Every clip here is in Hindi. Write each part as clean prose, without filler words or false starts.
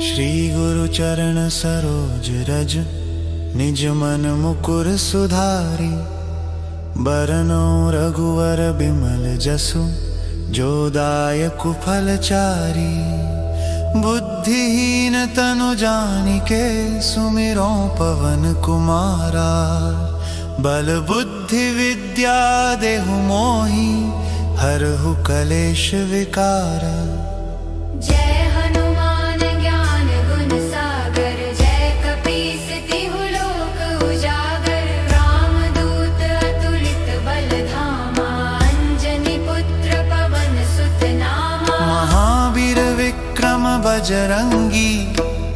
श्री गुरु चरण सरोज रज, निज मन मुकुर सुधारी। बरनौ रघुवर बिमल जसु, जो दायक फलचारी। बुद्धिहीन तनु जानिके, सुमिरौ पवन कुमारा। बल बुद्धि विद्या देहु मोहि, हरहु कलेश विकार। जय हनुमान ज्ञान गुण सागर, जय कपीस तिहु लोक उजागर। रामदूत अतुलित बल धामा, अंजनी पुत्र पवन सुत नामा। महावीर विक्रम बजरंगी,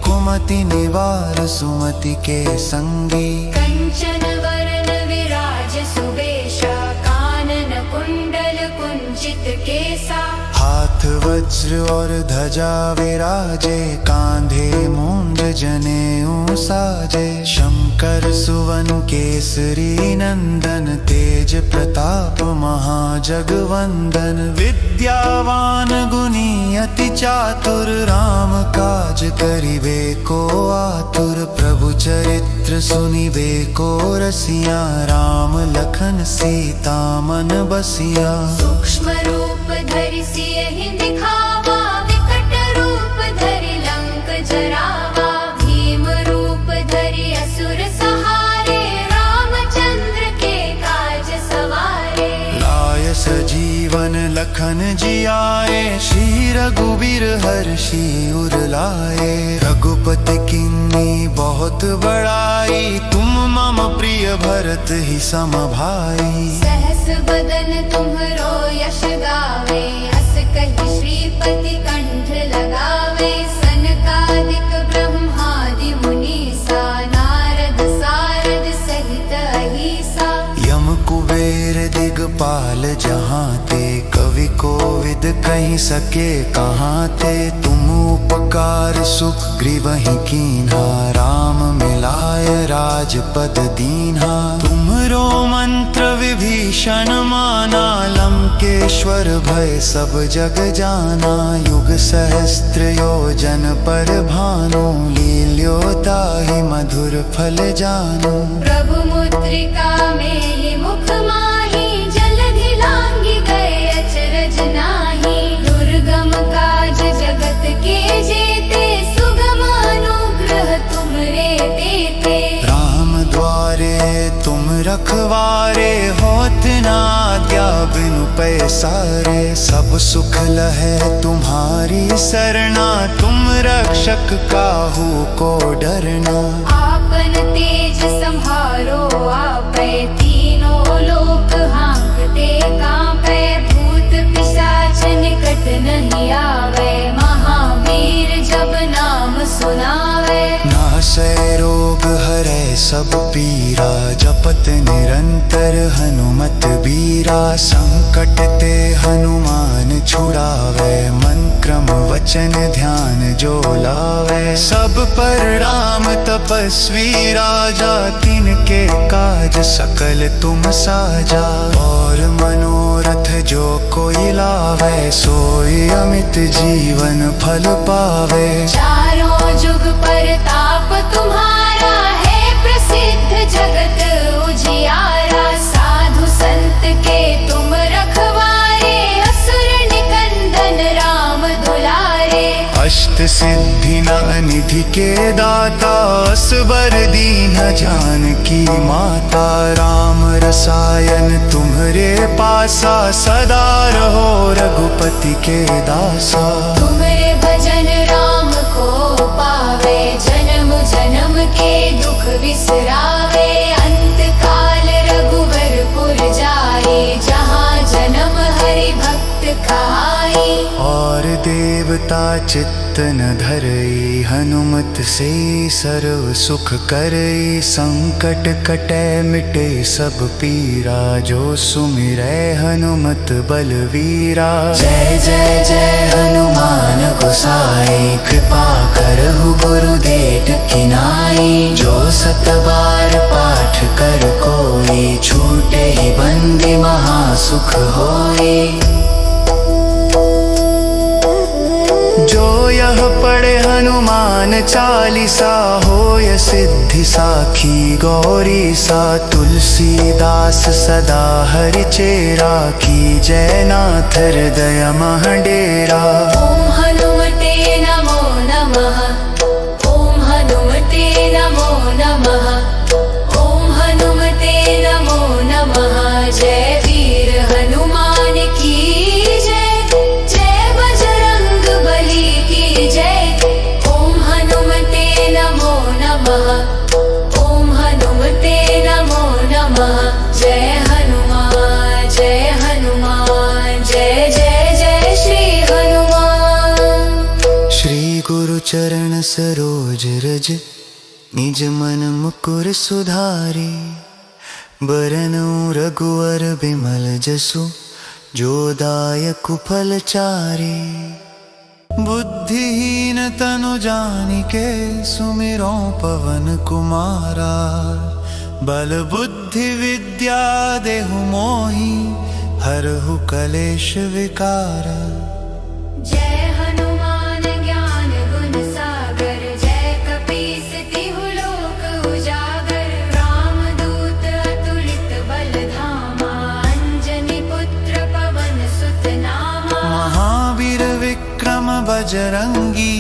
कुमति निवार सुमति के संगी। कंचन वरण विराज सुबेशा, कानन कुंडल कुंचित केसा। हाथ वज्र और ध्वजा विराजे, कांधे मूंज जनेऊ साजे। शंकर सुवन केसरी नंदन, तेज प्रताप महाजगवंदन। विद्यावान गुणी अति चातुर, राम काज करिबे को आतुर। प्रभु चरित्र सुनिबे को रसिया, राम लखन सीता मन बसिया। सूक्ष्म रूप धरि सियहि दिखावा, विकट रूप धरि लंक जरावा। भीम रूप धरि असुर सहारे, रामचंद्र के काज सवारे। लाय सजीवन लखन जियाए, श्री रघुबीर हर्षि उर लाए। रघुपति किन्नी बहुत बड़ाई, तुम मम प्रिय भरत ही सम भाई। सहस बदन तुम्हरो यश गावे, अस कहि श्रीपति कंठ लगावे। सनकादिक ब्रह्मादि मुनीसा, नारद सारद सहित अहिसा। यम कुबेर दिगपाल जहाँ ते, कवि कोविद कहीं सके कहाँ ते। तुम उपकार सुग्रीवहि कीन्हा, राम मिलाय राजपद दीन्हा। तुम्हरो मंत्र विभीषण माना, लंकेश्वर भय सब जग जाना। युग सहस्त्र योजन पर भानु, लील्योताहि मधुर फल जानु। प्रभु मुद्रिका मेलि मुख माहि, जलधि लांघि गए अचरज नाहि। दुर्गम काज जगत के जेते, सुगम अनुग्रह तुमरे तेते। राम द्वारे तुम रखवारे, होत न आज्ञा बिनु पैसारे। सब सुख लहै तुम्हारी सरना, तुम रक्षक काहू को डरना। आपन तेज सम्हारो आपै, तीनों लोक हांकते कांपै। भूत पिशाच निकट नहीं आवे, महावीर जब नाम सुनावे। नासै रोग हरै सब पीरा, जपत निरंतर हनुमत बीरा। संकट ते हनुमान छुड़ावे, मन क्रम वचन ध्यान जो लावे। सब पर राम तपस्वी राजा, तिनके काज सकल तुम साजा। और मनोरथ जो कोई लावे, सोई अमित जीवन फल पावे। चारों जुग परताप तुम्हारा है, प्रसिद्ध जगत उजियारा। साधु संत के तुम रखवारे, असुर निकंदन राम दुलारे। अष्ट सिद्धि निधि के दाता, असबर दीन जानकी माता। राम रसायन तुम्हरे पासा, सदा रहो रघुपति के दासा। तुम्हारे भजन राम को पावे, जन्म जन्म के दुख बिसरावे। अंत काल रघुवरपुर जाए, जहाँ जन्म हरि भक्त कहाई। और देवता चित्तन धरई, हनुमत से सर्व सुख करई। संकट कटै मिटे सब पीरा, जो सुमिरै हनुमत बलवीरा। जय जय जय हनुमान गोसाई, कृपा करहु गुरुदेव की नाई। जो सत बार पाठ कर कोई, छूटे ही बंदी महासुख होई। जो यह पढ़ पढ़े हनुमान चालीसा, होय सिद्धि साखी गौरी सा। तुलसीदास सदा हरि चेरा, की जय नाथ हृदय मह डेरा। ॐ हनुमते नमो नमः, ॐ हनुमते नमो नमः, ॐ हनुमते नमो नमः। जय वीर हनुमान की जय, जय बजरंग बली की जय। ॐ हनुमते नमो नमः, ॐ हनुमते नमो नमः। जय हनुमान जय हनुमान, जय जय जय श्री हनुमान। श्री गुरु चरण सरोज रज, निज मन मुकुर सुधारी। बरनउँ रघुवर बिमल जसु, जो दायक फल चारि। बुद्धिहीन तनु जानिके, सुमिरौं पवन कुमारा। बल बुद्धि विद्या देहु मोहि, हरहु कलेश विकार। जय हनुमान ज्ञान गुण सागर, जय कपीस तिहु लोक उजागर। रामदूत अतुलित बल धामा, अंजनी पुत्र पवन सुत नामा। महावीर विक्रम बजरंगी,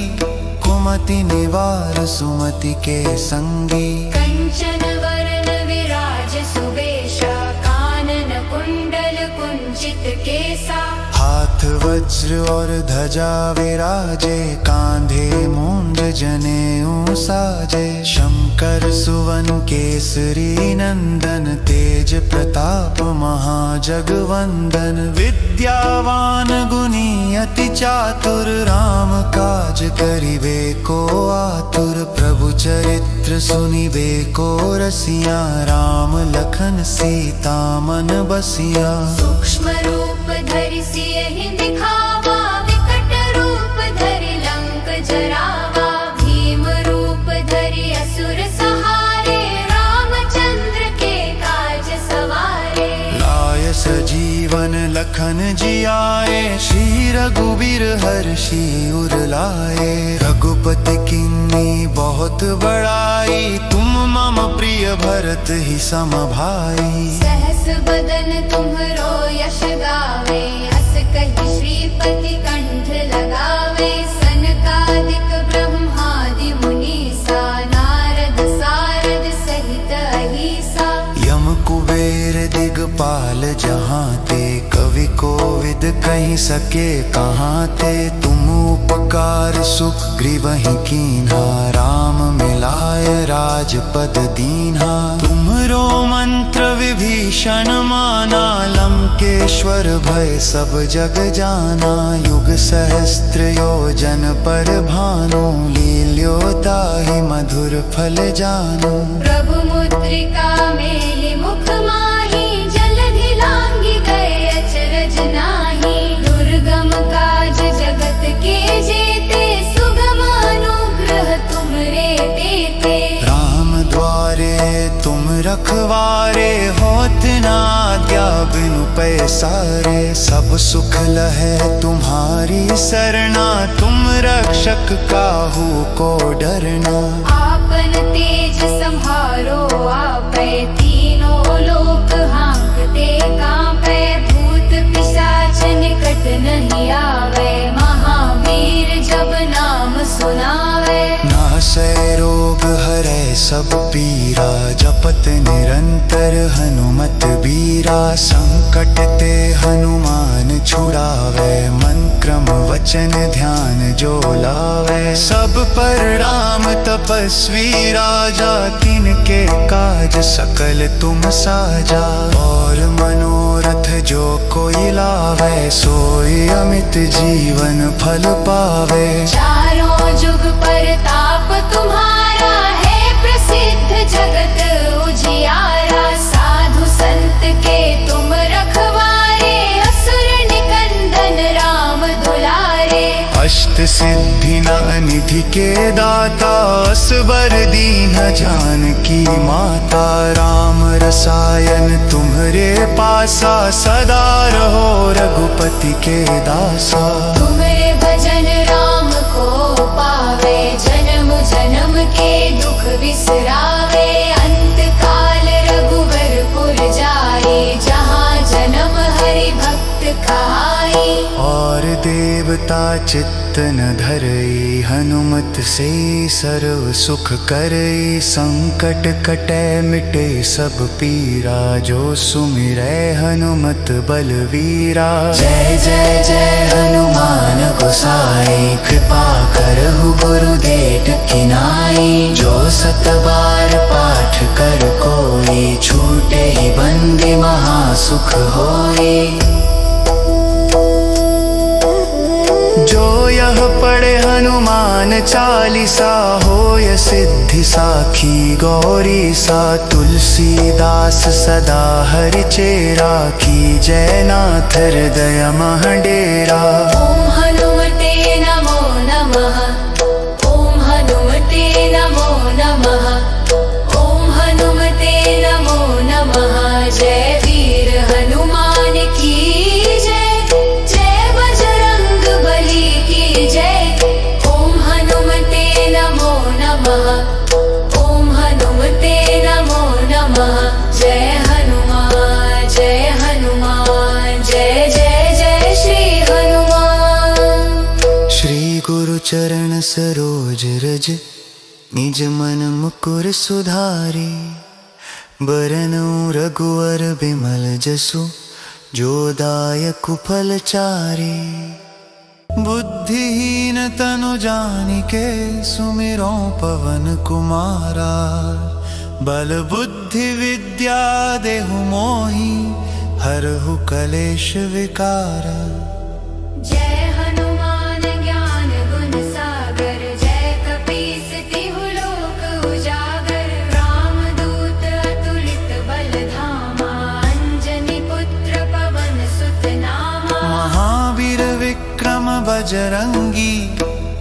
कुमति निवार सुमति के संगी। कंचन वरन विराज सुबेशा, कानन कुंडल कुंचित केसा। हाथ वज्र और ध्वजा विराजे, कांधे मूंज जनेऊ साजे। शंकर सुवन केसरी नंदन, तेज प्रताप महाजगवंदन। विद्यावान गुणी अति चातुर, राम काज करिबे को आतुर। प्रभु चरित्र सुनिबे को रसिया, राम लखन सीता मन बसिया। सूक्ष्म रूप धरि सियहि दिखावा, विकट रूप धरि लंक जरावा। भीम रूप धरि असुर सहारे, रामचंद्र के काज सवारे। लाय सजीवन लखन जियाए, श्री रघुबीर हर्षि उर लाए। रघुपति किन्नी बहुत बड़ाई, तुम मम प्रिय भरत ही सम भाई। सहस बदन तुम्हरो यश गावे, अस कहि श्रीपति कंठ लगावे। सनकादिक ब्रह्मादि मुनीसा, नारद सारद सहित अहिसा। यम कुबेर दिगपाल जहाँ ते, कवि कोविद कहीं सके कहाँ थे। तुम उपकार सुग्रीवहि कीन्हा, राम मिलाय राजपद दीन्हा। तुम्हरो मंत्र विभीषण माना, लंकेश्वर भय सब जग जाना। युग सहस्त्र योजन पर भानु, लील्योताहि मधुर फल जानु। प्रभु मुद्रिका मेलि मुख माहि, जलधि लांघि गए अचरज नाहि। दुर्गम काज जगत के जेते, सुगम अनुग्रह तुमरे तेते। राम द्वारे तुम रखवारे, होत न आज्ञा बिनु पैसारे। सब सुख लहै तुम्हारी सरना, तुम रक्षक काहू को डरना। आपन तेज सम्हारो आपै, तीनों लोक हांकते कांपै। भूत पिशाच निकट नहीं आवे, महावीर जब नाम सुनावे। नासै रोग हरै सब पीरा, जपत निरंतर हनुमत बीरा। संकट ते हनुमान छुड़ावे, मन क्रम वचन ध्यान जो लावे। सब पर राम तपस्वी राजा, तिनके काज सकल तुम साजा। और मनोरथ जो कोई लावे, सोई अमित जीवन फल पावे। चारों जुग परताप तुम्हारा है, प्रसिद्ध जगत उजियारा। साधु संत के तुम रखवारे, असुर निकंदन राम दुलारे। अष्ट सिद्धि निधि के दाता, असबर दीन जानकी माता। राम रसायन तुम्हरे पासा, सदा रहो रघुपति के दासा। तुम्हारे भजन राम को पावे। देवता चित्त न धरई, हनुमत से सर्व सुख करई। संकट कटै मिटे सब पीरा, जो सुमिरै हनुमत बलवीरा। जय जय जय हनुमान गोसाई, कृपा करहु गुरुदेव की नाई। जो सत बार पाठ कर कोई, छूटे ही बंदी महासुख होई। जो यह पढ़े हनुमान चालीसा, होय सिद्धि साखी गौरी सा। तुलसीदास सदा हरिचेरा, की जय नाथ हृदय मह डेरा। ओम हनुमते नमो नमः, ओम हनुमते नमो नमः, ओम हनुमते नमो नमः। जय वीर हनुमान की जय, जय बजरंग बली की जय। ओम हनुमते नमो नमः, ओम हनुमते नमो नमः। जय हनुमान जय हनुमान, जय जय जय श्री हनुमान। श्री गुरु चरण सरोज रज, निज मन मुकुर सुधारी। बरनउँ रघुवर बिमल जसु, जो दायक फल चारि। बुद्धिहीन तनु जानिके, सुमिरौं पवन कुमारा। बल बुद्धि विद्या देहु मोहि, हरहु कलेश विकार। जय हनुमान ज्ञान गुण सागर, जय कपीस तिहु लोक उजागर। रामदूत अतुलित बल धामा, अंजनी पुत्र पवन सुत नामा। महावीर विक्रम बजरंगी,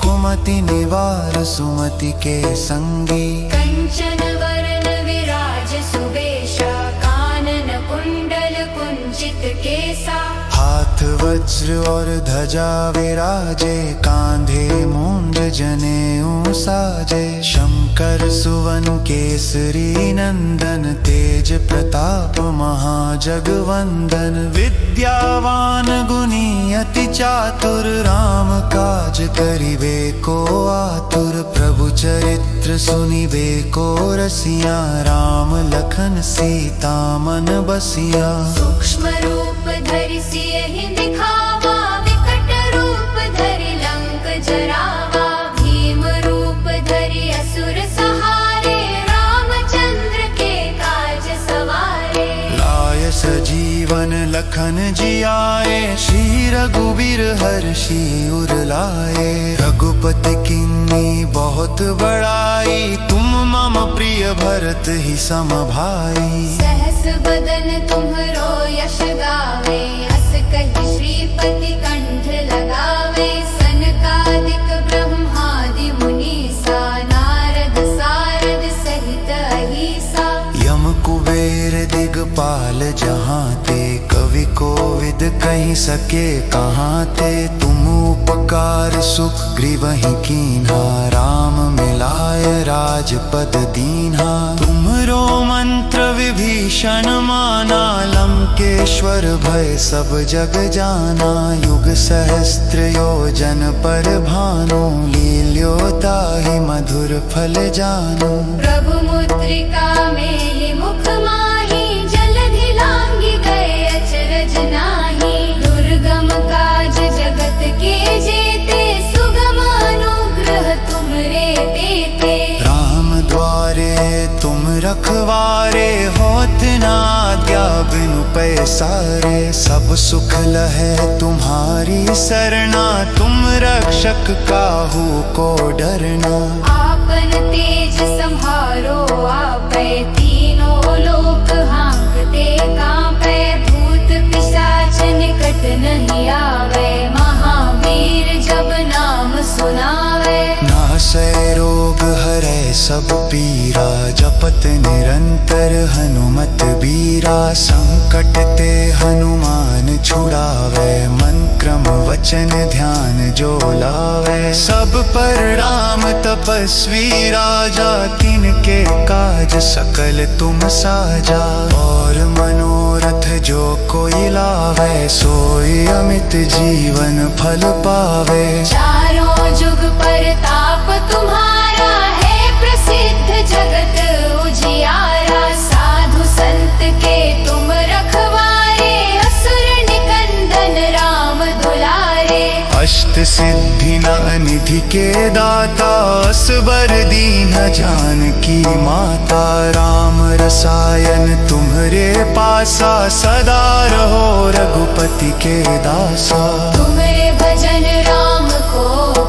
कुमति निवार सुमति के संगी। कंचन वरन विराज सुबेशा, कानन कुंडल कुंचित केसा। हाथ वज्र और ध्वजा विराजे, कांधे मूंज जनेऊ साजे। शंकर सुवन केसरी नंदन, तेज प्रताप महाजगवंदन। विद्यावान गुणी अति चातुर, राम काज करिबे को आतुर। प्रभु चरित्र सुनिबे को रसिया, राम लखन सीता मन बसिया। सूक्ष्म रूप धरि सियहि दिखावा, विकट रूप धरि लंक जरावा। भीम रूप धरि असुर सहारे, रामचंद्र के काज सवारे। लाय सजीवन लखन जियाए, श्री रघुबीर हर्षि उर लाए। रघुपति किन्नी बहुत बड़ाई, तुम मम प्रिय भरत ही सम भाई। सहस बदन तुम्हरो यश गावे, अस कहि श्रीपति कंठ लगावे। सनकादिक ब्रह्मादि मुनीसा, नारद सारद सहित अहिसा। यम कुबेर दिगपाल जहाँ ते, कवि कोविद कहीं सके कहाँ थे। तुम उपकार सुग्रीवहि कीन्हा, राम मिलाय राजपद दीन्हा। तुमरो मंत्र विभीषण माना, लंकेश्वर भय सब जग जाना। युग सहस्त्र योजन पर भानु, लील्योताहि मधुर फल जानु। प्रभु मुद्रिका मेलि मुख माहि, जलधि लांघि गए अचरज नाही। दुर्गम काज जगत के जेते, सुगम अनुग्रह तुमरे तेते। राम द्वारे तुम रखवारे, होत न आज्ञा बिनु पैसारे। सब सुख लहै तुम्हारी सरना, तुम रक्षक काहू को डरना। आपन तेज संहारो आपै, तीनों लोक हांकते कांपै। भूत पिशाच निकट नहीं आवे, महावीर जब नाम सुनावे। नासै रोग हरै सब पीरा, जपत निरंतर हनुमत बीरा। संकट ते हनुमान छुड़ावे, मन क्रम वचन ध्यान जो लावे। सब पर राम तपस्वी राजा, तिनके काज सकल तुम साजा। और मनोरथ जो कोई लावे, सोई अमित जीवन फल पावे। चारों जुग परताप तुम्हारा है प्रसिद्ध, जगत उजियारा। साधु संत के तुम रखवारे, असुर निकंदन राम दुलारे। अष्ट सिद्धि निधि के दाता, असबर दीन जानकी माता। राम रसायन तुम्हरे पासा, सदा रहो रघुपति के दासा। तुम्हारे भजन राम को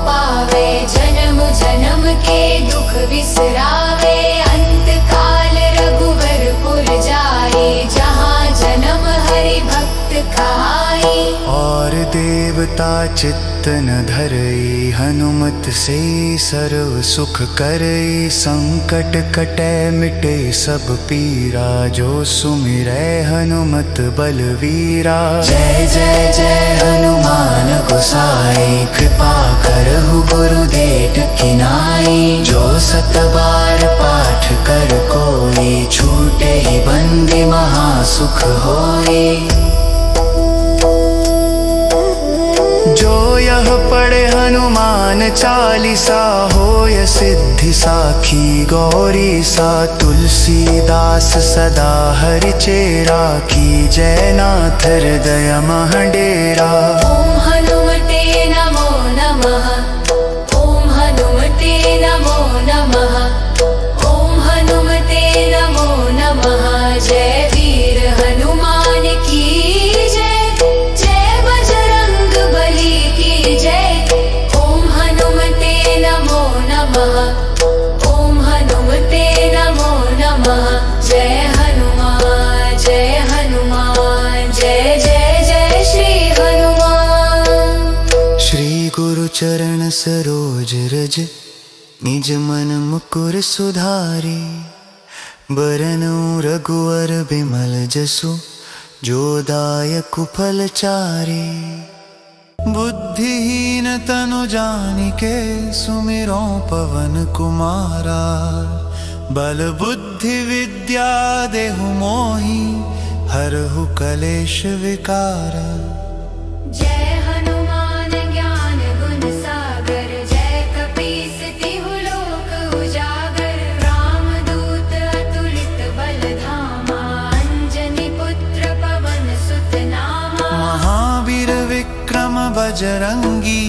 पावे, जन्म जन्म के दुख बिसरावे। अंत काल रघुवरपुर जाए, जहाँ जन्म हरि भक्त कहाई। और देवता चित्त न धरई, हनुमत से सर्व सुख करई। संकट कटै मिटे सब पीरा, जो सुमिरै हनुमत बलवीरा। जय जय जय हनुमान गोसाई, कृपा करहु गुरुदेव की नाई। जो सत बार पाठ कर कोई, छूटे ही बंदी महासुख होई। जो यह पढ़े हनुमान चालीसा, होय सिद्धि साखी गौरी सा। तुलसीदास सदा हरि चेरा, की जय नाथ हृदय मह डेरा। ओम हनुमते नमो नमः, ओम हनुमते नमो नमः, ओम हनुमते नमो नमः। जय वीर हनुमान की जय, जय बजरंग बली की जय। ओम हनुमते नमो नमः, ओम हनुमते नमो नमः। जय हनुमान जय हनुमान, जय जय जय श्री हनुमान। श्री गुरु चरण सरोज रज, निज मन मुकुर सुधारी। बरनउँ रघुवर बिमल जसु, जो दायक फल चारि। बुद्धिहीन तनु जानिके, सुमिरो पवन कुमारा। बल बुद्धि विद्या देहु मोहि, हरहु कलेश विकारा। जय हनुमान ज्ञान गुण सागर, जय कपीस तिहु लोक उजागर। रामदूत अतुलित बल धामा, अंजनी पुत्र पवन सुत नामा। महावीर विक्रम बजरंगी,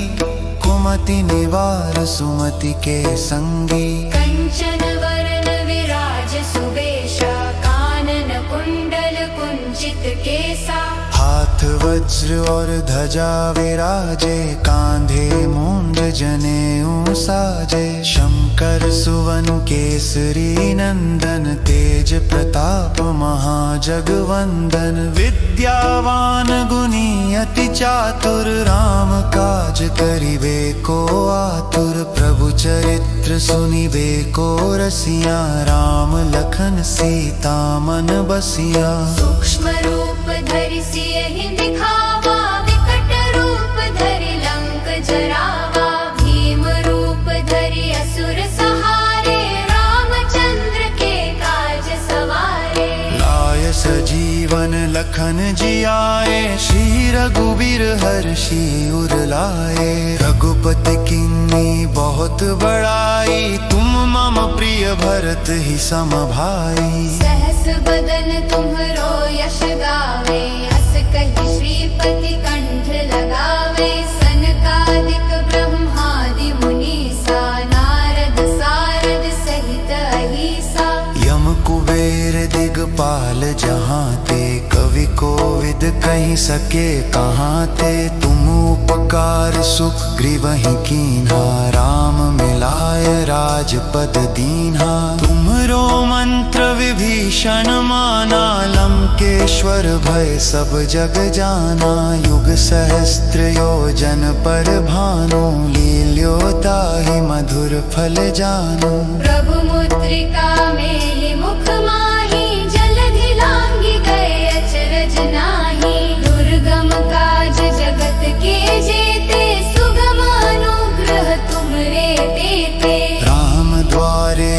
कुमति निवार सुमति के संगी। कंचन वरन विराज सुबेशा, कानन कुंडल कुंचित केसा। हाथ वज्र और ध्वजा विराजे, कांधे मूंज जनेऊ साजे। शंकर सुवन केसरी नंदन, तेज प्रताप महाजगवंदन। विद्यावान गुणी अति चातुर, राम काज करिबे को आतुर। प्रभु चरित्र सुनिबे को रसिया, राम लखन सीता मन बसिया। सूक्ष्म रूप धरि सियहि दिखावा, विकट रूप धरि लंक जरावा। भीम रूप धरि असुर सहारे, रामचंद्र के काज सवारे। लाय सजीवन लखन जियाए, श्री रघुबीर हर्षि उर लाए। रघुपति किन्नी बहुत बड़ाई, तुम मम प्रिय भरत ही सम भाई। सहस बदन तुम्हरो यश गावे, अस कहि श्रीपति कंठ लगावे। सनकादिक ब्रह्मादि मुनीसा, नारद सारद सहित अहिसा। यम कुबेर दिगपाल जहाँ ते, कवि कोविद कहि सके कहाँ ते। तुम उपकार सुग्रीवहि कीन्हा, राम मिलाय राजपद दीन्हा। तुम्हरो मंत्र विभीषण माना, लंकेश्वर भय सब जग जाना। युग सहस्त्र योजन पर भानु, लील्यो ताहि मधुर माधुर फल जानू। प्रभु मुद्रिका मेलि मुख माहि, जलधि लांघि गए अचरज नाही। दुर्गम काज जगत के जेते, सुगम अनुग्रह तुमरे देते। राम द्वारे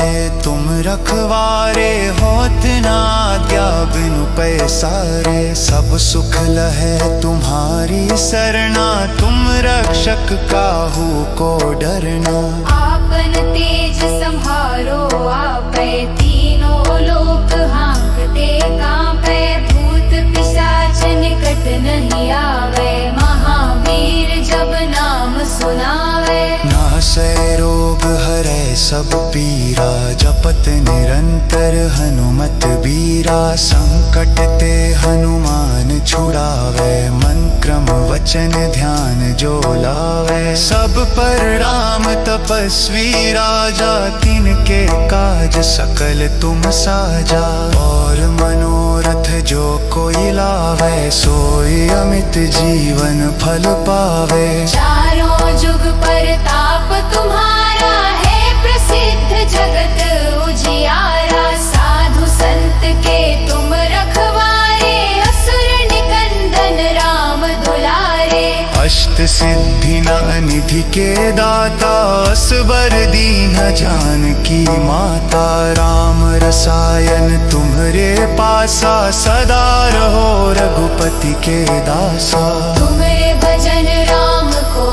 तुम रखवारे, होत ना आज्ञा बिनु पैसारे। सब सुख लहै तुम्हारी सरना, तुम रक्षक काहू को डरना। आपन तेज संहारो आपै, तीनों लोक हाँकते कांपै। भूत पिशाच निकट नहीं आवे, महावीर जब नाम सुनावे। नासै रोग हरै सब पीरा, जपत निरंतर हनुमत बीरा। संकट ते हनुमान छुड़ावे, मन क्रम वचन ध्यान जो लावे। सब पर राम तपस्वी राजा, तिनके काज सकल तुम साजा। और मनोरथ जो कोई लावे, सोई अमित जीवन फल पावे। चारों जुग परताप तुम्हारा है, प्रसिद्ध जगत उजियारा। साधु संत के तुम रखवारे, असुर निकंदन राम दुलारे। अष्ट सिद्धि निधि के दाता, असबर दीन जानकी माता। राम रसायन तुम्हरे पासा, सदा रहो रघुपति के दासा। तुम्हारे भजन राम को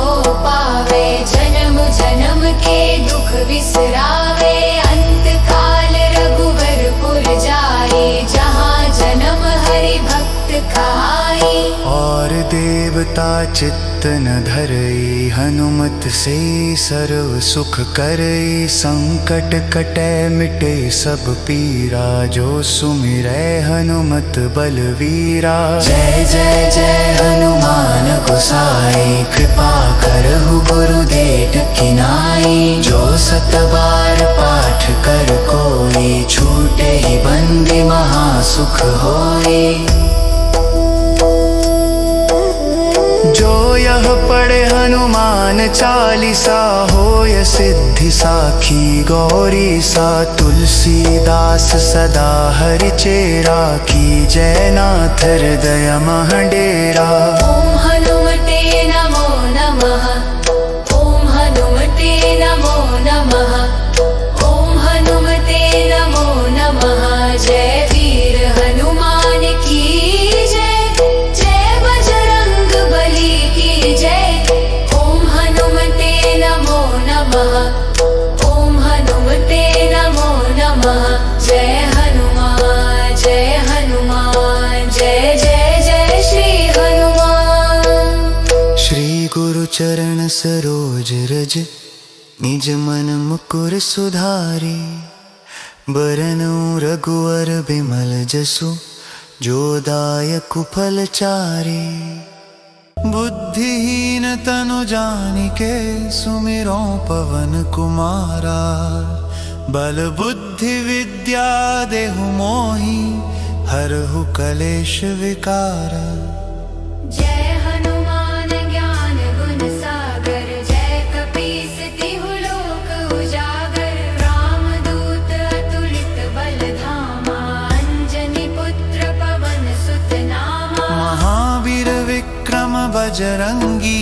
पावे, जन्म जन्म के दुख बिसरावे। अंत काल रघुवरपुर जाए, जहाँ जन्म हरि भक्त कहाई। और देवता चित्त न धरई, हनुमत से सर्व सुख करई। संकट कटै मिटे सब पीरा, जो सुमिरै हनुमत बलवीरा। जय जय जय हनुमान गोसाई, कृपा करहु गुरुदेव की नाई। जो सत बार पाठ कर कोई, छूटे ही बंदी महासुख होई। जो यह पढ़े हनुमान चालीसा, होय सिद्धि साखी गौरी सा। तुलसीदास सदा हरि चेरा, की जय नाथ हृदय मह डेरा। ओम हनुमते नमो नमः, ओम हनुमते नमो नमः, ओम हनुमते नमो नमः। जय वीर हनुमान की जय, जय बजरंग बली की जय। ओम हनुमते नमो नमः, ओम हनुमते नमो नमः। जय हनुमान जय हनुमान, जय जय जय श्री हनुमान। श्री गुरु चरण सरोज रज, निज मन मुकुर सुधारी। बरनउँ रघुवर बिमल जसु, जो दायकु फल चारि। बुद्धिहीन तनु जानिके, सुमिरों पवन कुमारा। बल बुद्धि विद्या देहु मोहि, हरहु कलेश विकारा। जय हनुमान ज्ञान गुण सागर, जय कपीस तिहु लोक उजागर। रामदूत अतुलित बल धामा, अंजनी पुत्र पवन सुत नामा। महावीर विक्रम बजरंगी,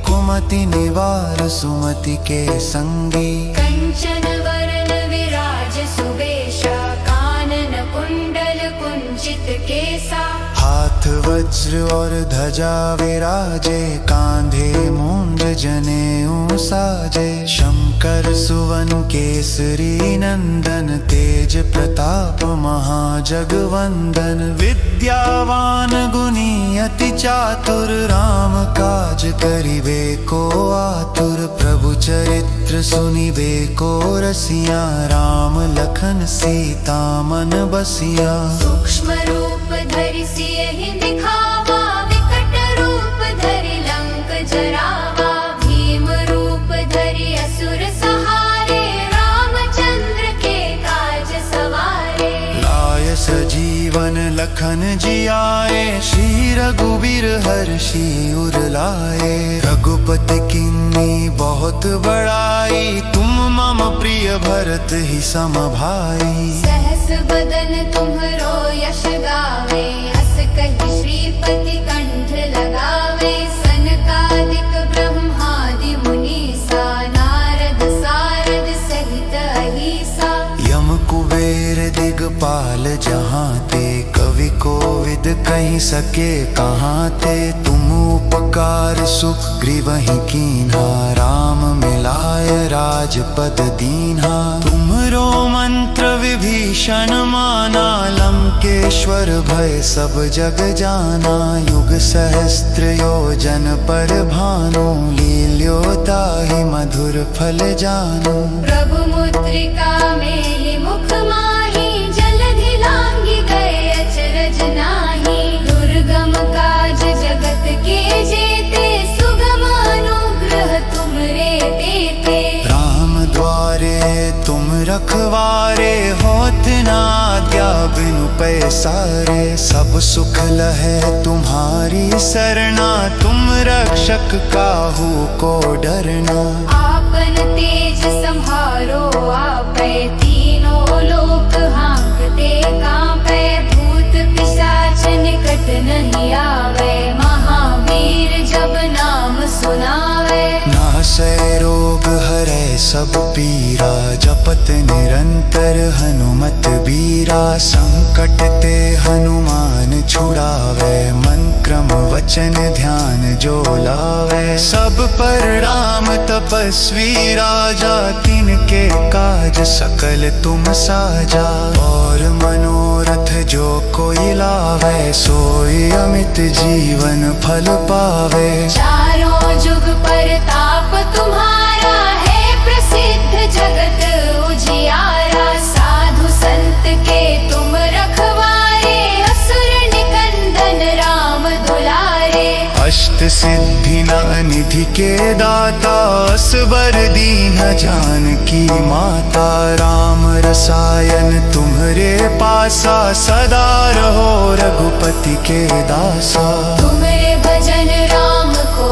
कुमति निवार सुमति के संगी। कंचन वरन विराज सुबेशा, कानन कुंडल कुंचित केसा। हाथ वज्र और ध्वजा विराजे, कांधे मूंज जनेऊ साजे। शंकर सुवन केसरी नंदन, तेज प्रताप महाजगवंदन। विद्यावान गुणी अति चातुर, राम काज करिबे को आतुर। प्रभु चरित्र सुनिबे को रसिया, राम लखन सीता मन बसिया। सूक्ष्म रूप धरि सियहि दिखावा, विकट रूप धरि लंक जरावा। भीम रूप धरि असुर सहारे, रामचंद्र के काज सवारे। लाय सजीवन लखन जियाए, श्री रघुबीर हर्षि उर लाए। रघुपति किन्नी बहुत बड़ाई, तुम मम प्रिय भरत ही सम भाई। सहस बदन तुम्हरो यश गावे, अस कहि श्रीपति कंठ लगावे। सनकादिक ब्रह्मादि मुनीसा, नारद सारद सहित अहिसा। यम कुबेर दिगपाल जहाँ ते, कवि कोविद कहीं सके कहाँ ते। तुम उपकार सुग्रीवहि कीन्हा, राम मिलाय राजपद दीन्हा। तुम्हरो मंत्र विभीषण माना, लंकेश्वर भय सब जग जाना। युग सहस्त्र योजन पर भानु, लील्योताहि मधुर फल जानु। प्रभु मुद्रिका मेलि मुख माहि, जलधि लांघि गए अचरज नाहि। दुर्गम काज जगत के जेते, सुगम अनुग्रह तुमरे तेते। राम द्वारे तुम रखवारे, होत न आज्ञा बिनु पैसारे। सब सुख लहै तुम्हारी सरना, तुम रक्षक काहू को डरना। आपन तेज संहारो आपै, तीनों लोक हाँकते कांपै। भूत पिशाच निकट नहीं आवे, महावीर जब नाम सुनावे। नासै रोग हरै सब पीरा, जपत निरंतर हनुमत बीरा। संकट ते हनुमान छुड़ावे, मन क्रम वचन ध्यान जो लावे। सब पर राम तपस्वी राजा, तिनके काज सकल तुम साजा। और मनोरथ जो कोई लावे, सोई अमित जीवन फल पावे। चारों जुग परताप तुम्हारा है, प्रसिद्ध जगत उजियारा। साधु संत के तुम रखवारे, असुर निकंदन राम दुलारे। अष्ट सिद्धि निधि के दाता, असबर दीन जानकी माता। राम रसायन तुम्हरे पासा, सदा रहो रघुपति के दासा। तुम्हारे भजन राम को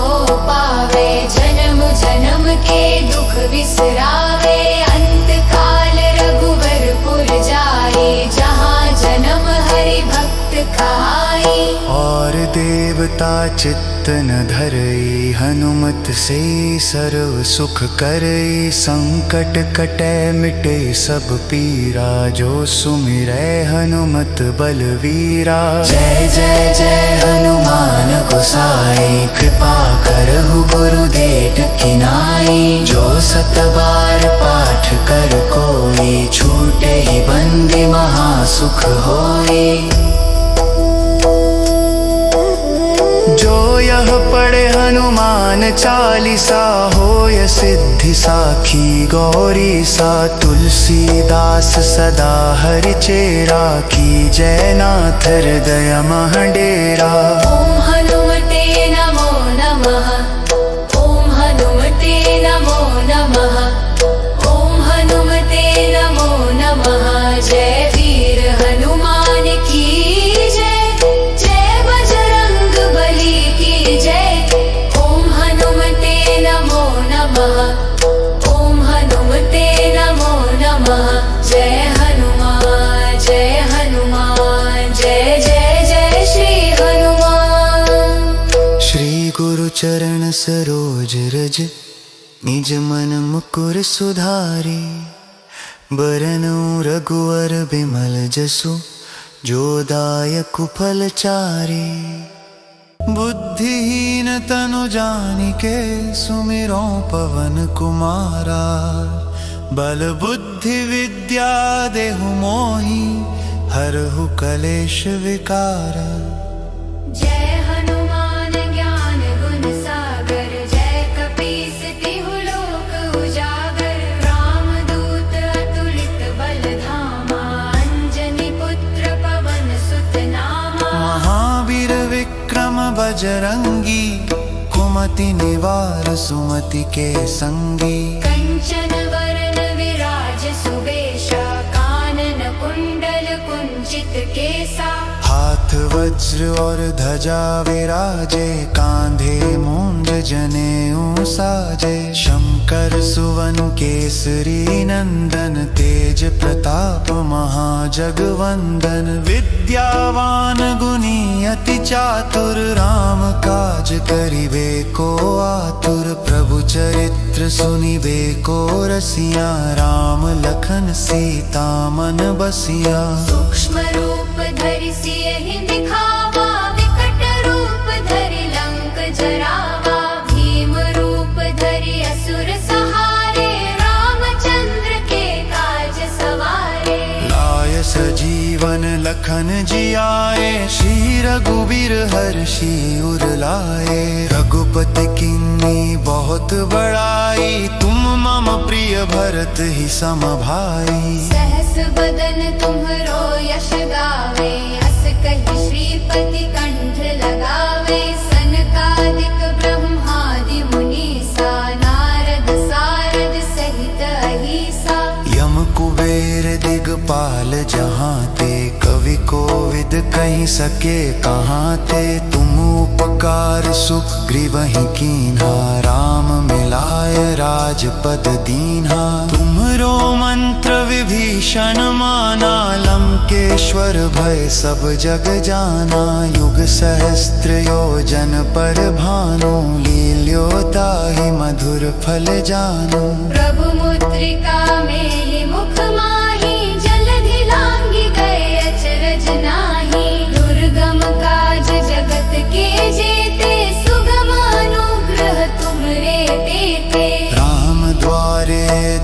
पावे, जन्म जन्म के दुख बिसरावे। अंत काल रघुवरपुर जाए, जहाँ जन्म हरि भक्त खाई। और देवता चित्त न धरई, हनुमत से सर्व सुख करई। संकट कटै मिटे सब पीरा, जो सुमिरै हनुमत बलवीरा। जय जय जय हनुमान गोसाई, कृपा करहु गुरुदेव की नाई। जो सत बार पाठ कर कोई, छूटे ही बंदी महासुख होई। जो यह पढ़े हनुमान चालीसा, होय सिद्धि साखी गौरी सा। तुलसीदास सदा हरि चेरा, की जय नाथ हृदय मह डेरा। ओम हनुमते नमो नमः, ओम हनुमते नमो नमः, ओम हनुमते नमो नमः। जय वीर हनुमान की जय, जय बजरंग बली की जय। ओम हनुमते नमो नमः, ओम हनुमते नमो नमः। जय हनुमान जय हनुमान, जय जय जय श्री हनुमान। श्री गुरु चरण सरोज रज, निज मन मुकुर सुधारी। बरनउँ रघुवर बिमल जसु, जो दायक फल चारि। बुद्धिहीन तनु जानिके, सुमिरो पवन कुमारा। बल बुद्धि विद्या देहु मोहि, हरहु कलेश विकारा। जय हनुमान ज्ञान गुण सागर, जय कपीस तिहु लोक उजागर। रामदूत अतुलित बल धामा, अंजनी पुत्र पवन सुत नामा। महावीर विक्रम बजरंगी, कुमति निवार सुमति के संगी। कंचन वरन विराज सुबेशा, कानन कुंडल कुंचित केसा। हाथ वज्र और ध्वजा विराजे, कांधे मूंज जनेऊ साजे। शंकर सुवन केसरी नंदन, तेज प्रताप महाजगवंदन। विद्यावान गुणी अति चातुर, राम काज करिबे को आतुर। प्रभु चरित्र सुनिबे को रसिया, राम लखन सीता मन बसिया। सूक्ष्म रूप धरि सियहि दिखावा, विकट रूप धरि लंक जरावा। भीम रूप धरि असुर सहारे, रामचंद्र के काज सवारे। लाय सजीवन लखन जियाए, श्री रघुबीर हर्षि उर लाए। रघुपति किन्नी बहुत बड़ाई, तुम मम प्रिय भरत ही सम भाई। सहस बदन तुम्हरो यश गावे, अस कहि श्रीपति कंठ लगावे। सनकादिक ब्रह्मादि मुनीसा, नारद सारद सहित अहिसा। यम कुबेर दिगपाल जहाँ ते, कवि कोविद कहीं सके कहाँ ते। तुम उपकार सुग्रीवहि कीन्हा, राम मिलाय राजपद दीन्हा। तुम्हरो मंत्र विभीषण माना, लंकेश्वर भय सब जग जाना। युग सहस्त्र योजन पर भानु, लील्योताहि मधुर फल जानु। प्रभु मुद्रिका मेलि मुख माहि, जलधि लांघि गए अचरज नाहि। दुर्गम काज जगत के जेते, सुगम अनुग्रह तुमरे तेते। राम द्वारे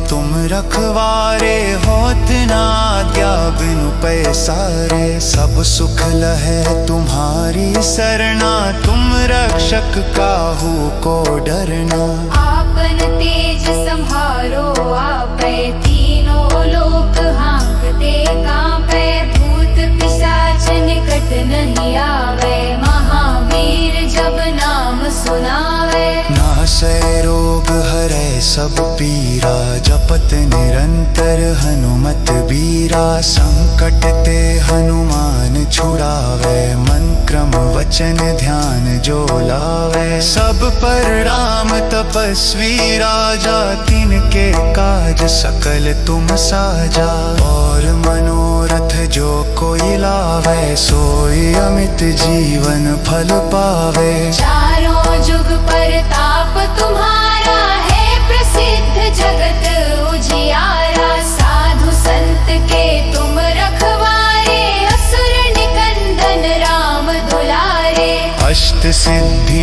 तुम रखवारे, होत न आज्ञा बिनु पैसारे। सब सुख लहै तुम्हारी सरना, तुम रक्षक काहू को डरना। आपन तेज सम्हारो आपै, तीनों लोक हाँकते कांपै। भूत पिशाच निकट नहीं आवे, महावीर जब नाम सुनावे। नासै रोग हरै सब पीरा, जपत निरंतर हनुमत बीरा। संकट ते हनुमान छुड़ावे, मन क्रम वचन ध्यान जो लावे। सब पर राम तपस्वी राजा, तिनके काज सकल तुम साजा। और मनोरथ जो कोई लावे, सोई अमित जीवन फल पावे। चारों जुग परताप तुम्हारा है, प्रसिद्ध जगत उजियारा। साधु संत के तुम रखवारे, असुर निकंदन राम दुलारे। अष्ट सिद्धि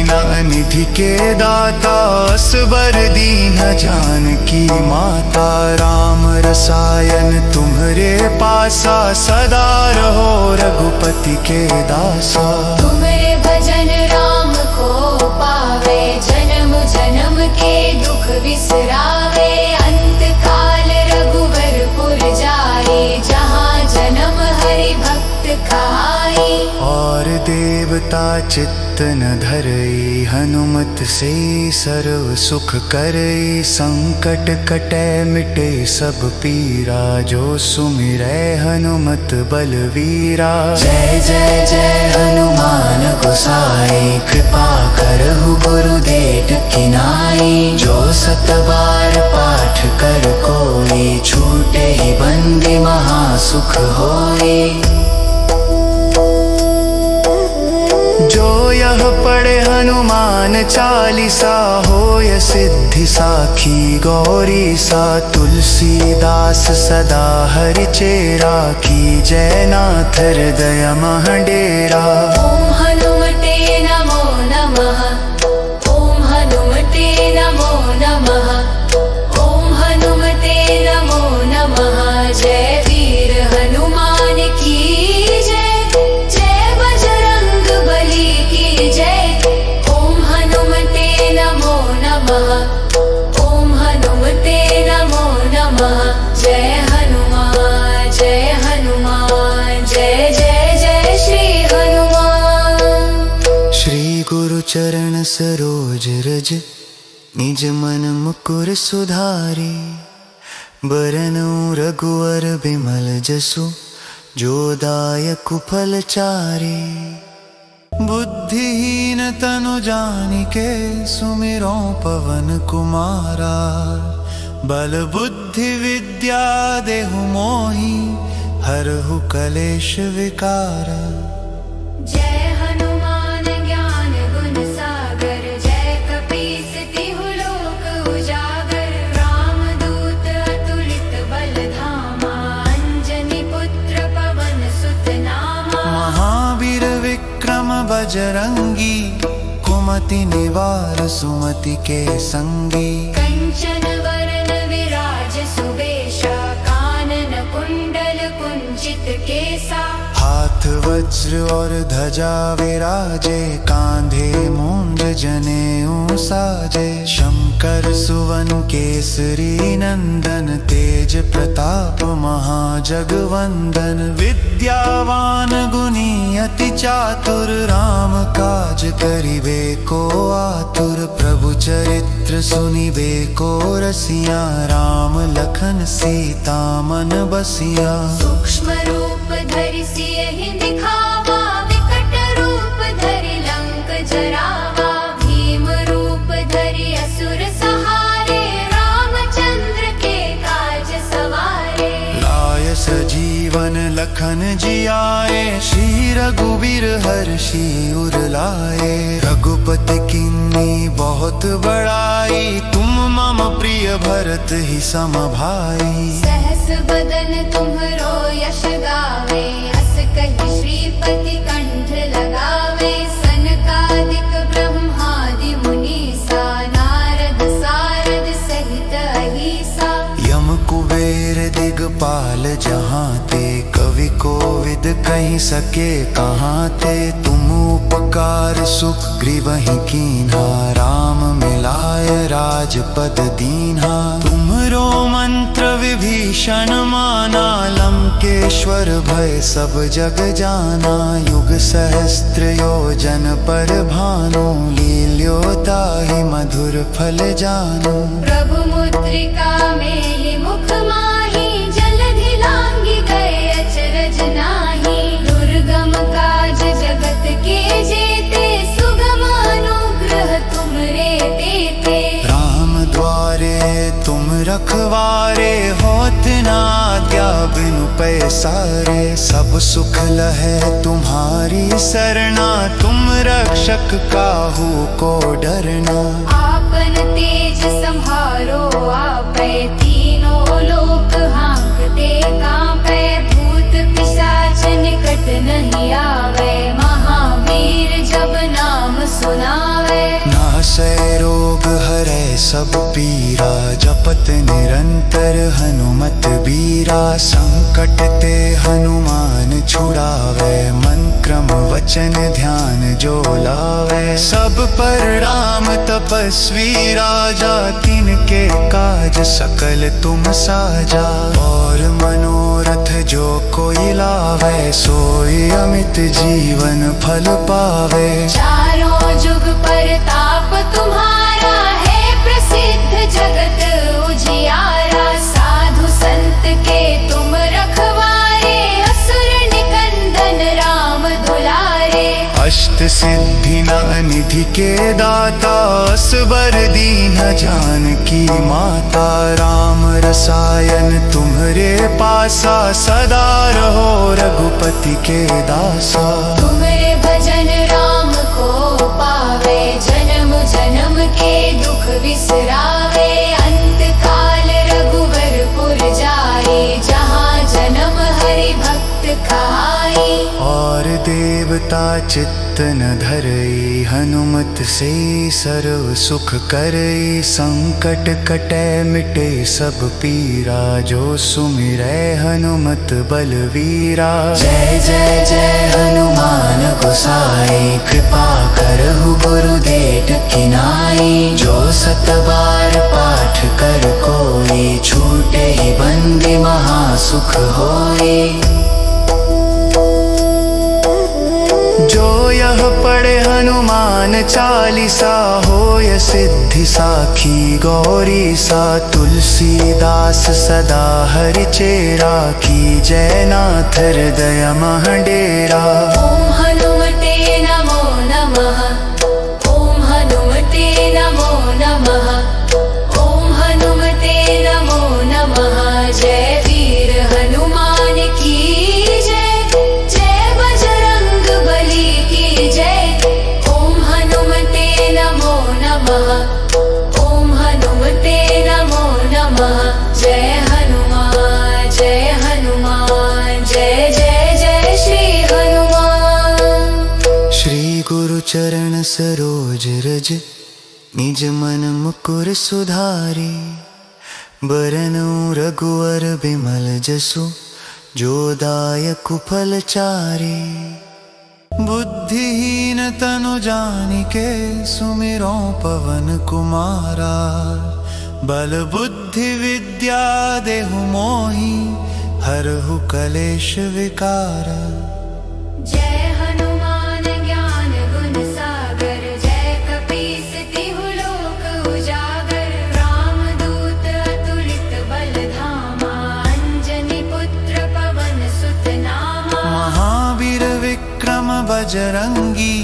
निधि के दाता, असबर दीन जानकी माता। राम रसायन तुम्हरे पासा, सदा रहो रघुपति के दासा। तुम्हारे भजन राम को पावे, जन्म जन्म के दुख बिसरावे। अंत काल रघुवरपुर जाए, जहाँ जन्म हरि भक्त कहाई। और देवता चित्त न धरई, हनुमत से सर्व सुख करई। संकट कटै मिटे सब पीरा, जो सुमिरै हनुमत बलवीरा। जय जय जय हनुमान गोसाई, कृपा करहु गुरुदेव की नाई। जो सत बार पाठ कर कोई, छूटे ही बंदी महासुख होई। जो यह पढ़े हनुमान चालीसा, होय सिद्धि साखी गौरी सा। तुलसीदास सदा हरि चेरा, की जय नाथ हृदय मह डेरा। ओम हनुमते नमो नमः, ओम हनुमते नमो नमः, ओम हनुमते नमो नमः। जय वीर हनुमान की जय, जय बजरंग बली की जय। ओम हनुमते नमो नमः, ओम हनुमते नमो नमः। जय हनुमान जय हनुमान, जय जय जय श्री हनुमान। श्री गुरु चरण सरोज रज, निज मन मुकुर सुधारी। बरनउँ रघुवर बिमल जसु, जो दायक फल चारे। बुद्धिहीन तनु जानिके सुमिरो पवन कुमारा। बल बुद्धि विद्या देहु मोहि हरहु कलेश विकारा। जय हनुमान ज्ञान गुण सागर, जय कपीस तिहु लोक उजागर। रामदूत अतुलित बल धामा, अंजनी पुत्र पवन सुत नामा। महावीर विक्रम बजरंगी, कुमति निवार सुमति के संगी। कंचन वरण विराज सुबेशा, कानन कुंडल कुंचित केसा। हाथ वज्र और ध्वजा विराजे, कांधे मूंज जनेऊ साजे। शंकर सुवन केसरी नंदन, तेज प्रताप महाजगवंदन। विद्यावान गुणी अति चातुर, राम काज करिबे को आतुर। प्रभु चरित्र सुनिबे को रसिया, राम लखन सीता मन बसिया। सूक्ष्म रूप धरि सियहि दिखावा, विकट रूप धरि लंक जरावा। भीम रूप धरि असुर सहारे, रामचंद्र के काज सवारे। लाय सजीवन लखन जियाए, श्री रघुबीर हर्षि उर लाए। रघुपति किन्नी बहुत बड़ाई, तुम मम प्रिय भरत ही सम भाई। सहस बदन तुम्हरो यश गावे, अस कहि श्रीपति कंठ लगावे। सनकादिक ब्रह्मादि मुनीसा, नारद सारद सहित अहीसा। यम कुबेर दिगपाल जहाँ ते, कवि कोविद कहीं सके कहाँ ते। तुम उपकार सुग्रीवहि कीन्हा, राम मिलाय राजपद दीन्हा। तुम्हरो मंत्र विभीषण माना, लंकेश्वर भय सब जग जाना। युग सहस्त्र योजन पर भानु, लील्यो ताहि मधुर फल जानु। प्रभु मुद्रिका मेलि मुख माहि, जलधि लांघि गए अचरज नाहि। दुर्गम काज जगत के जेते, सुगम अनुग्रह तुमरे तेते। राम द्वारे तुम रखवारे, होत न आज्ञा बिनु पैसारे। सब सुख लहै तुम्हारी सरना, तुम रक्षक काहू को डरना। आपन तेज संहारो आपै, तीनों लोक हांकते कांपै। भूत पिशाच निकट नहीं आवे, महावीर जब नाम सुनावे। नासै रोग हरै सब पीरा, जपत निरंतर हनुमत बीरा। संकट ते हनुमान छुड़ावे, मन क्रम वचन ध्यान जो लावे। सब पर राम तपस्वी राजा, तिनके काज सकल तुम साजा। और मनोरथ जो कोई लावे, सोई अमित जीवन फल पावे। चारों जुग परताप तुम्हारा है, प्रसिद्ध जगत उजियारा। साधु संत के तुम रखवारे, असुर निकंदन राम दुलारे। अष्ट सिद्धि निधि के दाता, असबर दीन जानकी माता। राम रसायन तुम्हरे पासा, सदा रहो रघुपति के दासा। तुम्हारे भजन राम को पावे, जन्म जन्म के दुख बिसरावे। अंत काल रघुवरपुर जाए, जहाँ जन्म हरि भक्त कहाई। और देवता चित्त न धरई, हनुमत से सर्व सुख करई। संकट कटै मिटे सब पीरा, जो सुमिरै हनुमत बलवीरा। जय जय जय हनुमान गोसाई, कृपा करहु गुरुदेव की नाई। जो सत बार पाठ कर कोई, छूटे ही बंदी महासुख होई। जो यह पढ़े हनुमान चालीसा होय सिद्धि साखी गौरी सा तुलसीदास सदा हरि चेरा की जयनाथ हृदय महडेरा। ओम हनुमते नमो नमः। ओम हनुमते नमो नमः। ओम हनुमते नमो नमः। जय वीर हनुमान की जय। जय बजरंग बली की जय। ओम हनुमते नमो नमः। ओम हनुमते नमो नमः। जय हनुमान जय हनुमान जय जय जय श्री हनुमान। श्री गुरु चरण सरोज रज निज मन मुकुर सुधारी। बरनउँ रघुवर बिमल जसु जो दायक फल चारि। बुद्धिहीन तनु जानिके सुमिरो पवन कुमारा। बल बुद्धि विद्या देहु मोहि हरहु कलेश विकारा। जय हनुमान ज्ञान गुण सागर। जय कपीस तिहु लोक उजागर। रामदूत अतुलित बल धामा। अंजनी पुत्र पवन सुत नामा। महावीर विक्रम बजरंगी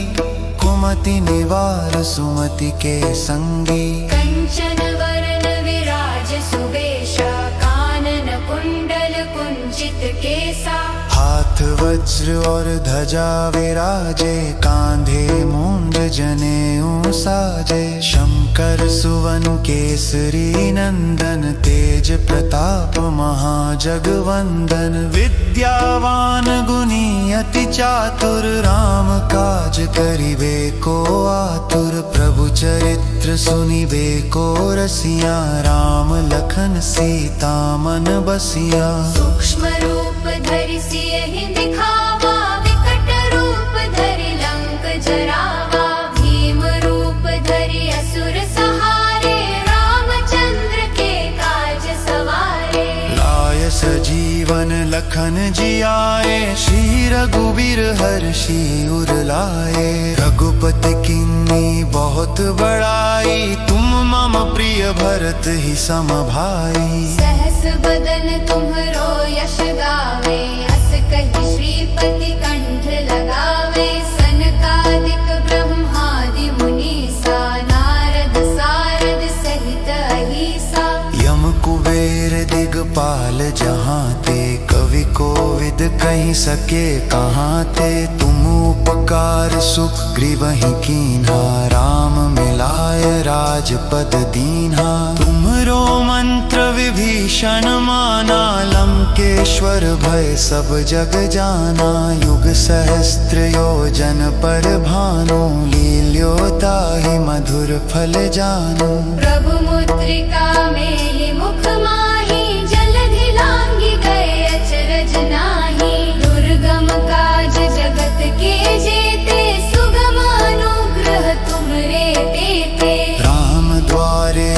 कुमति निवार सुमति के संगी। कंचन वरण विराज सुबेशा। कानन कुंडल कुंचित केसा। हाथ वज्र और ध्वजा विराजे कांधे मूंज जनेऊ साजे। शंकर सुवन केसरी नंदन तेज प्रताप महाजगवंदन। विद्यावान गुणी अति चातुर राम काज करिबे को आतुर। प्रभु चरित्र सुनिबे को रसिया राम लखन सीता मन बसिया। सूक्ष्म रूप धरि सियहि दिखावा। विकट रूप धरि लंक जरावा। भीम रूप धरि असुर सहारे। रामचंद्र के काज सवारे। लाय सजीवन लखन जियाए श्री रघुबीर हर्षि उर लाए। रघुपति किन्नी बहुत बड़ाई तुम मम प्रिय भरत ही सम भाई। सहस बदन तुम्हरो यश गावे। अस कहि श्रीपति कंठ लगावे। सनकादिक ब्रह्मादि मुनीसा। नारद सारद सहित अहिसा। यम कुबेर दिगपाल जहाँ ते कवि कोविद कहीं सके कहाँ ते। तुम उपकार सुग्रीवहि कीन्हा राम मिलाय राजपद दीन्हा। तुम्हरो मंत्र विभीषण माना लंकेश्वर भय सब जग जाना। युग सहस्त्र योजन पर भानु लील्यो ताहि मधुर फल जानु। प्रभु मुद्रिका मेलि मुख माहि। जलधि लांघि गए अचरज नाहि। दुर्गम काज जगत के जेते। सुगम अनुग्रह तुमरे तेते। राम द्वारे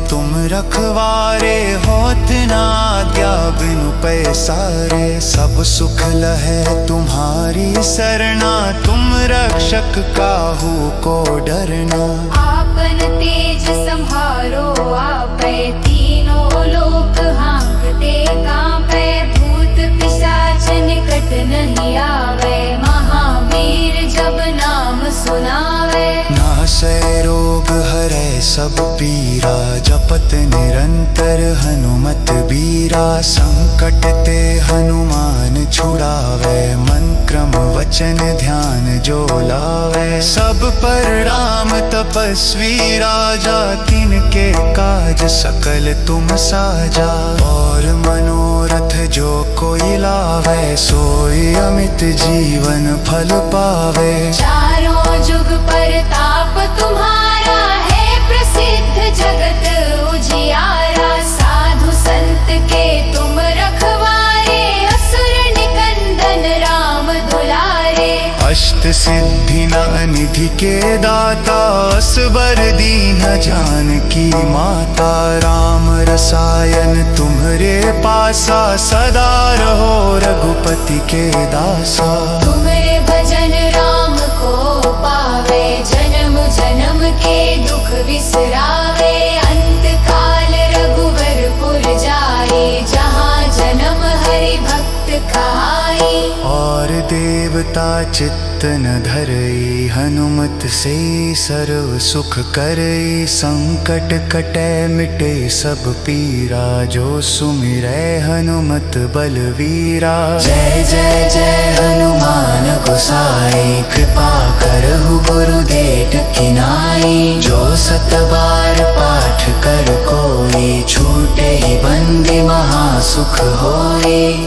तुम रखवारे होत न आज्ञा बिनु पैसारे। सब सुख लहै तुम्हारी सरना। तुम रक्षक काहू को डरना। आपन तेज संहारो आपै। तीनों लोक हांकते कांपै। भूत पिशाच निकट नहीं आवे। महावीर जब नाम सुनावे। नासै रोग हरै सब पीरा। जपत निरंतर हनुमत बीरा। संकट ते हनुमान छुड़ावे। मन क्रम वचन ध्यान जो लावे। सब पर राम तपस्वी राजा। तिनके काज सकल तुम साजा। और मनोरथ जो कोई लावे। सोई अमित जीवन फल पावे। चारों जुग परताप तुम्हारा है। प्रसिद्ध जगत उजियारा। साधु संत के तुम रखवारे। असुर निकंदन राम दुलारे। अष्ट सिद्धि निधि के दाता। असबर दीन जानकी माता। राम रसायन तुम्हरे पासा। सदा रहो रघुपति के दासा। तुम्हारे भजन राम को पावे। जन्म जन्म दुख विसरावे। अंत काल रघुवरपुर जाए, जहाँ जन्म हरि भक्त कहाए। और देवता चित्त न धरई, हनुमत से सर्व सुख करई। संकट कटै मिटे सब पीरा, जो सुमिरै हनुमत बलवीरा। जय जय जय हनुमान गोसाई, कृपा करहु गुरुदेव की नाई। जो सत बार पाठ कर कोई, छूटे ही बंदी महासुख होई।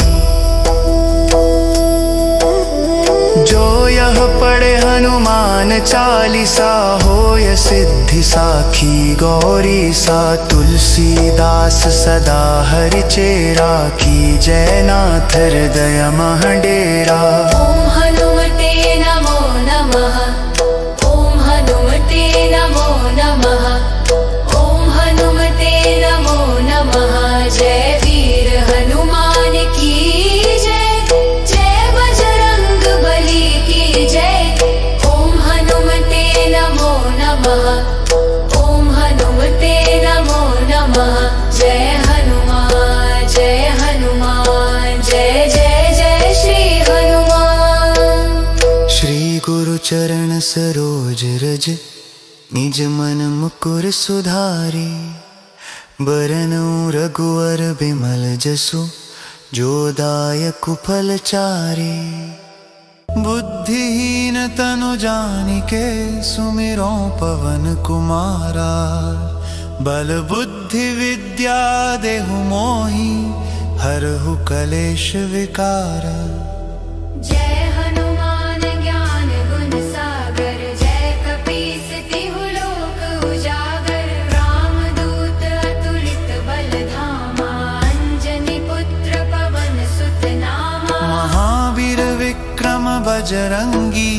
जो यह पढ़े हनुमान चालीसा, होय सिद्धि साखी गौरी सा। तुलसीदास सदा हरि चेरा, की जय नाथ हृदय मह डेरा। ओम हनुमते नमो नमः, ओम हनुमते नमो नमः, ओम हनुमते नमो नमः। जय वीर हनुमान की जय, जय बजरंग बली की जय। ओम हनुमते नमो नमः, ओम हनुमते नमो नमः। जय हनुमान, जय हनुमान, जय जय जय श्री हनुमान। श्री गुरु चरण सरोज रज, निज मन मुकुर सुधारी। बरनउँ रघुवर बिमल जसु, जो दायक फल चारि। बुद्धिहीन तनु जानिके, सुमिरो पवन कुमारा। बल बुद्धि विद्या देहु मोहि, हरहु कलेश विकारा। जय हनुमान ज्ञान गुण सागर, जय कपीस तिहु लोक उजागर। रामदूत अतुलित बल धामा, अंजनी पुत्र पवन सुत नामा। महावीर विक्रम बजरंगी,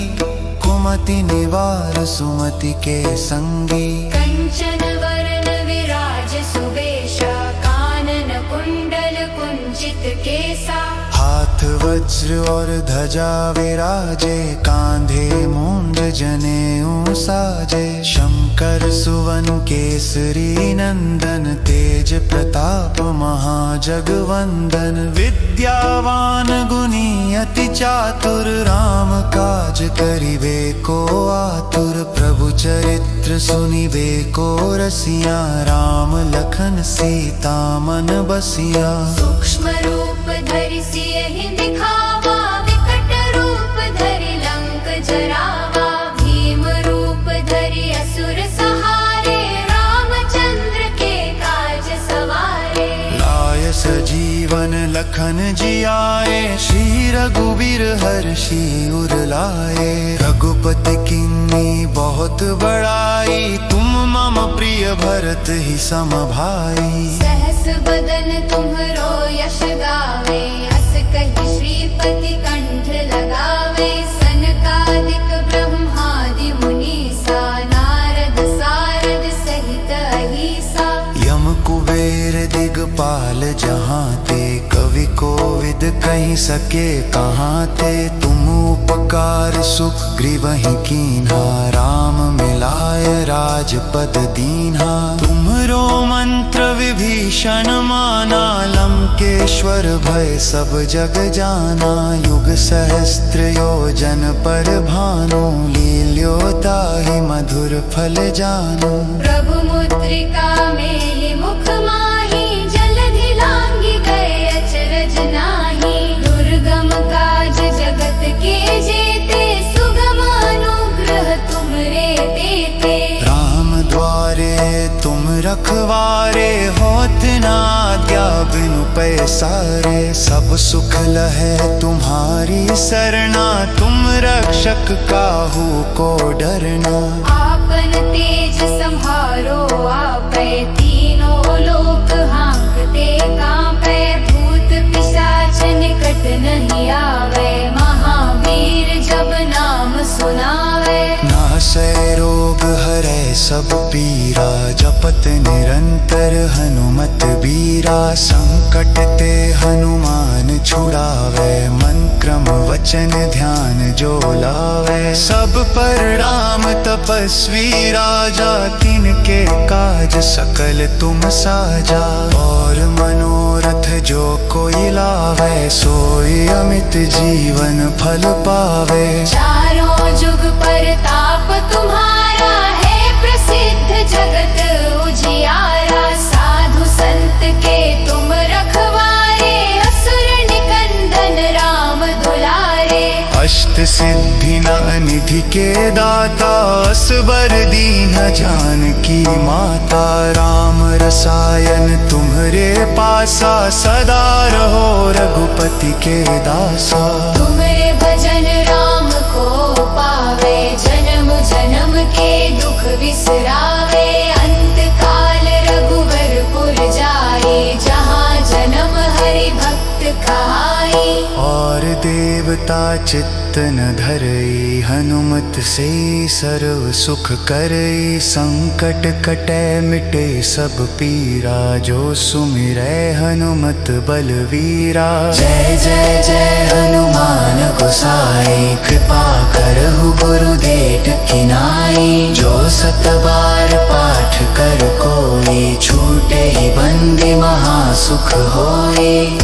कुमति निवार सुमति के संगी। कंचन वरण विराज सुबेशा, कानन कुंडल कुंचित केसा। हाथ वज्र और ध्वजा विराजे, कांधे मूंज जनेऊ साजे। शंकर सुवन केसरी नंदन, तेज प्रताप महाजगवंदन। विद्यावान गुणी अति चातुर, राम काज करिबे को आतुर। प्रभु चरित्र सुनिबे को रसिया, राम लखन सीता मन बसिया। सूक्ष्म रूप धरि सियहि दिखावा, विकट रूप धरि लंक जरावा। भीम रूप धरि असुर सहारे, रामचंद्र के काज सवारे। लाय सजीवन लखन जियाए, श्री रघुवीर हर्षि उर लाए। रघुपति किन्नी बहुत बड़ाई, तुम मम प्रिय भरत ही सम भाई। सहस बदन तुम्हरो यश गावे, अस कहि श्रीपति कंठ लगावे। सनकादिक ब्रह्मादि मुनीसा, नारद सारद सहित अहीसा। यम कुबेर दिगपाल जहाँ ते, कवि कोविद कहीं सके कहाँ ते। तुम उपकार सुग्रीवहि कीन्हा, राम मिलाय राजपद दीन्हा। तुम्हरो मंत्र विभीषण माना, लंकेश्वर भय सब जग जाना। युग सहस्त्र योजन पर भानु, लील्यो ताहि मधुर फल जानु। प्रभु मुद्रिका मेलि मुख माहि, जलधि लांघि गए अचरज नाहि। दुर्गम काज जगत के जेते, सुगम अनुग्रह तुमरे देते। राम द्वारे तुम रखवारे, होत न आज्ञा बिनु पैसारे। सब सुख लहै तुम्हारी सरना, तुम रक्षक काहू को डरना। आपन तेज संहारो आपै, तीनों लोक हांकते कांपै। भूत पिशाच निकट नहीं आवे, महावीर जब नाम सुनावे। नासै रोग हरै सब पीरा, जपत निरंतर हनुमत बीरा। संकट संकट ते हनुमान छुड़ावे, मन क्रम वचन ध्यान जो लावे। सब पर राम तपस्वी राजा, तिनके काज सकल तुम साजा। और मनोरथ जो कोई लावे, सोई अमित जीवन फल पावे। चारों जुग परताप तुम्हारा है प्रसिद्ध, जगत उजियारा। साधु संत के तुम रखवारे, असुर निकंदन राम दुलारे। अष्ट सिद्धि निधि के दाता, असबर दीन जानकी माता। राम रसायन तुम्हरे पासा, सदा रहो रघुपति के दासा। तुम्हारे भजन राम को पावे, जन्म जन्म के दुख बिसरावे। अंत काल रघुवरपुर जाए, जहाँ जन्म हरि भक्त कहाई। और देवता चित्तन धरई, हनुमत से सर्व सुख करई। संकट कटै मिटे सब पीरा, जो सुमिरै हनुमत बलवीरा। जय जय जय हनुमान गोसाई, कृपा करहु गुरुदेव की नाई। जो सत बार पाठ कर कोई, छूटे ही बंदी महासुख होई।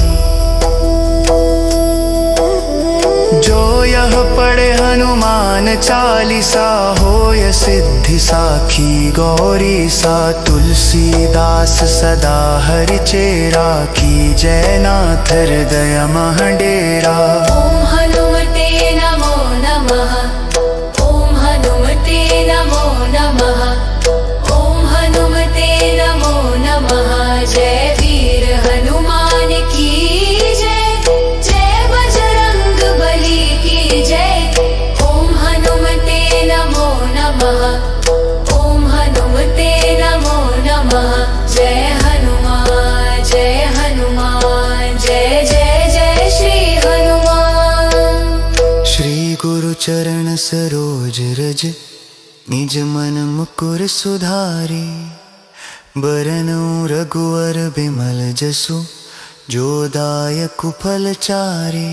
जो यह पढ़े हनुमान चालीसा, होय सिद्धि साखी गौरी सा। तुलसीदास सदा हरि चेरा, की जय नाथ हृदय मह डेरा। ओम हनुमते नमो नमः, ओम हनुमते नमो नमः, ओम हनुमते नमो नमः। जय वीर हनुमान की जय, जय बजरंग बली की जय। ओम हनुमते नमो नमः, ओम हनुमते नमो नमः। जय हनुमान जय हनुमान, जय जय जय श्री हनुमान। श्री गुरु चरण सरोज रज, निज मन मुकुर सुधारी। बरनउँ रघुवर बिमल जसु, जो दायक फल चारी।